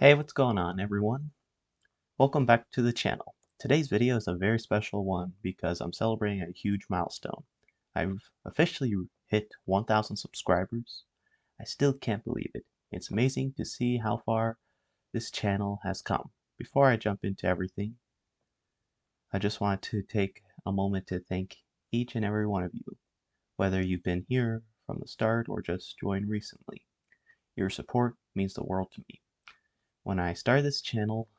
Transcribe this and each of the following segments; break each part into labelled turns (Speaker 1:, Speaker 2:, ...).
Speaker 1: Hey, what's going on, everyone? Welcome back to the channel. Today's video is a very special one because I'm celebrating a huge milestone. I've officially hit 1,000 subscribers. I still can't believe it. It's amazing to see how far this channel has come. Before I jump into everything, I just want to take a moment to thank each and every one of you, whether you've been here from the start or just joined recently. Your support means the world to me. When I started this channel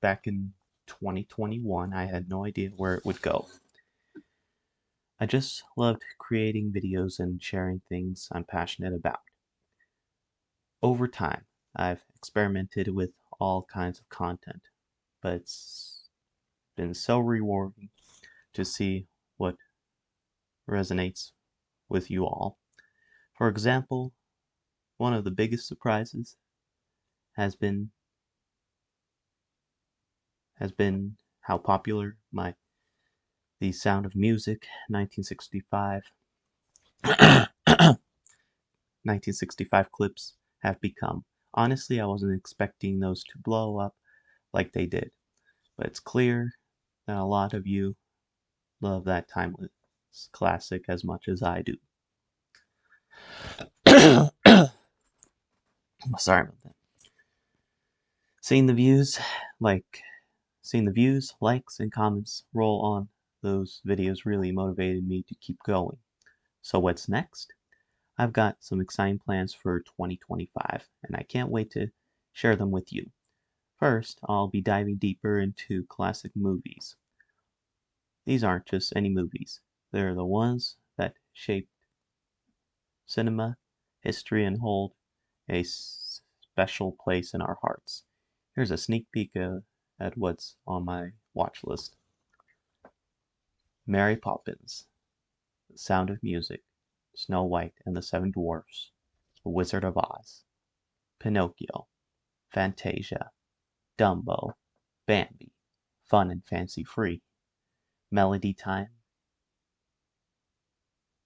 Speaker 1: back in 2021, I had no idea where it would go. I just loved creating videos and sharing things I'm passionate about. Over time, I've experimented with all kinds of content, but it's been so rewarding to see what resonates with you all. For example, one of the biggest surprises has been how popular The Sound of Music 1965 1965 clips have become. Honestly, I wasn't expecting those to blow up like they did, but it's clear that a lot of you love that timeless classic as much as I do. Sorry about that. Seeing the views, like seeing the views, likes, and comments roll on those videos really motivated me to keep going. So what's next? I've got some exciting plans for 2025, and I can't wait to share them with you. First, I'll be diving deeper into classic movies. These aren't just any movies, they're the ones that shaped cinema, history, and hold a special place in our hearts. Here's a sneak peek at what's on my watch list: Mary Poppins, The Sound of Music, Snow White and the Seven Dwarfs, The Wizard of Oz, Pinocchio, Fantasia, Dumbo, Bambi, Fun and Fancy Free, Melody Time,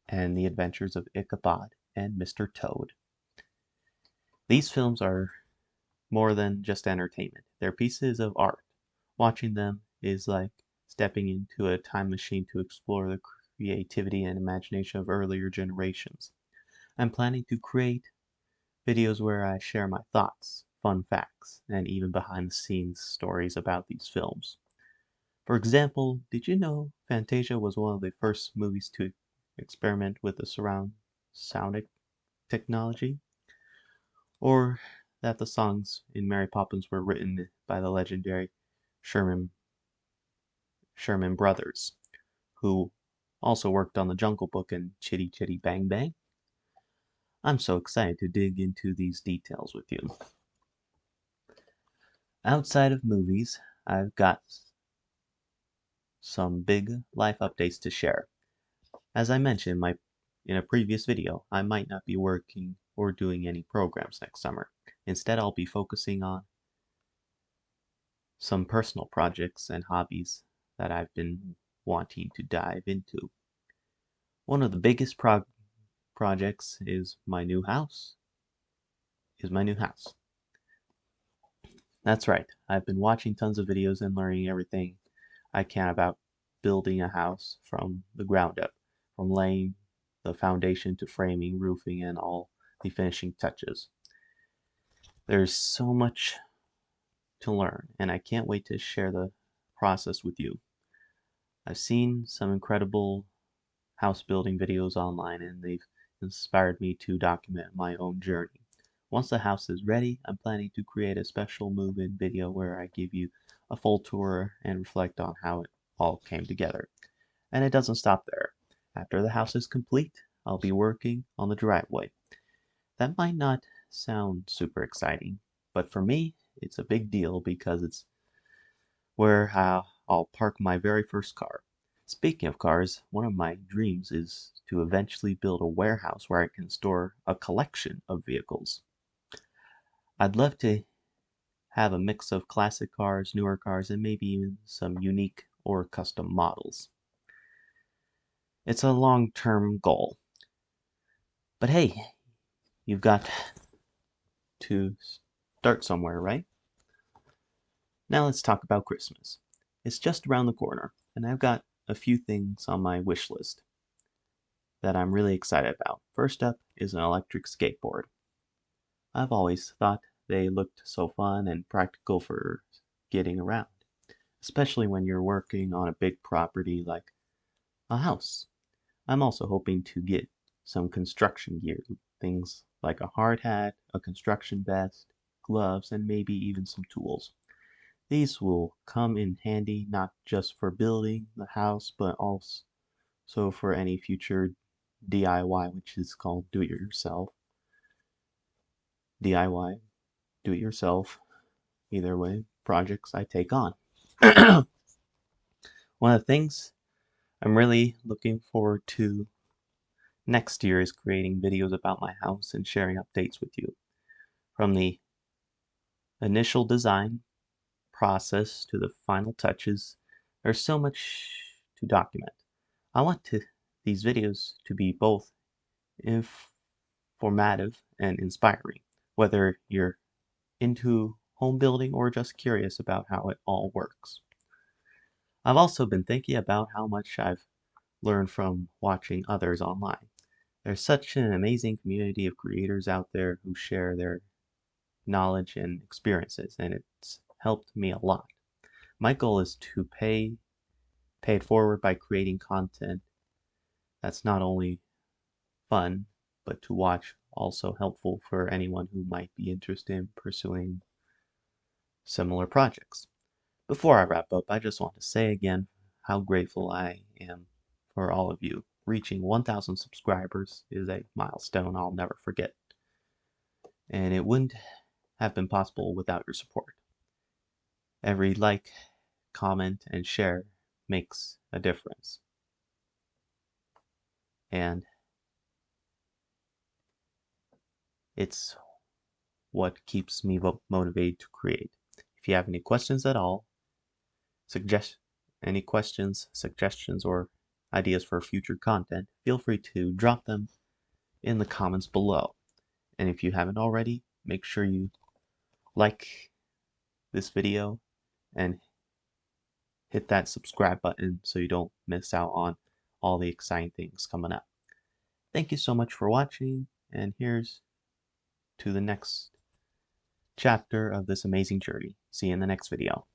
Speaker 1: and The Adventures of Ichabod and Mr. Toad. These films are more than just entertainment. They're pieces of art. Watching them is like stepping into a time machine to explore the creativity and imagination of earlier generations. I'm planning to create videos where I share my thoughts, fun facts, and even behind the scenes stories about these films. For example, did you know Fantasia was one of the first movies to experiment with the surround sound technology? Or that the songs in Mary Poppins were written by the legendary Sherman Brothers, who also worked on The Jungle Book and Chitty Chitty Bang Bang? I'm so excited to dig into these details with you. Outside of movies, I've got some big life updates to share. As I mentioned in a previous video, I might not be working or doing any programs next summer. Instead, I'll be focusing on some personal projects and hobbies that I've been wanting to dive into. One of the biggest projects is my new house. That's right. I've been watching tons of videos and learning everything I can about building a house from the ground up, from laying the foundation to framing, roofing, and all the finishing touches. There's so much to learn, and I can't wait to share the process with you. I've seen some incredible house building videos online, and they've inspired me to document my own journey. Once the house is ready, I'm planning to create a special move-in video where I give you a full tour and reflect on how it all came together. And it doesn't stop there. After the house is complete, I'll be working on the driveway. That might not sound super exciting, but for me, it's a big deal because it's where I'll park my very first car. Speaking of cars, one of my dreams is to eventually build a warehouse where I can store a collection of vehicles. I'd love to have a mix of classic cars, newer cars, and maybe even some unique or custom models. It's a long-term goal. But hey, you've got to start somewhere, right? Now let's talk about Christmas. It's just around the corner, and I've got a few things on my wish list that I'm really excited about. First up is an electric skateboard. I've always thought they looked so fun and practical for getting around, especially when you're working on a big property like a house. I'm also hoping to get some construction gear, things like a hard hat, a construction vest, gloves, and maybe even some tools. These will come in handy not just for building the house, but also for any future DIY, which is called do it yourself. DIY, do it yourself, either way, projects I take on. One of the things I'm really looking forward to next year is creating videos about my house and sharing updates with you. From the initial design process to the final touches, there's so much to document. I want these videos to be both informative and inspiring, whether you're into home building or just curious about how it all works. I've also been thinking about how much I've learned from watching others online. There's such an amazing community of creators out there who share their knowledge and experiences, and it's helped me a lot. My goal is to pay it forward by creating content that's not only fun, but to watch also helpful for anyone who might be interested in pursuing similar projects. Before I wrap up, I just want to say again how grateful I am for all of you. Reaching 1,000 subscribers is a milestone I'll never forget, and it wouldn't have been possible without your support. Every like, comment, and share makes a difference. And it's what keeps me motivated to create. If you have any questions at all, any questions, suggestions, or ideas for future content, feel free to drop them in the comments below. And if you haven't already, make sure you like this video and hit that subscribe button so you don't miss out on all the exciting things coming up. Thank you so much for watching, and here's to the next chapter of this amazing journey. See you in the next video.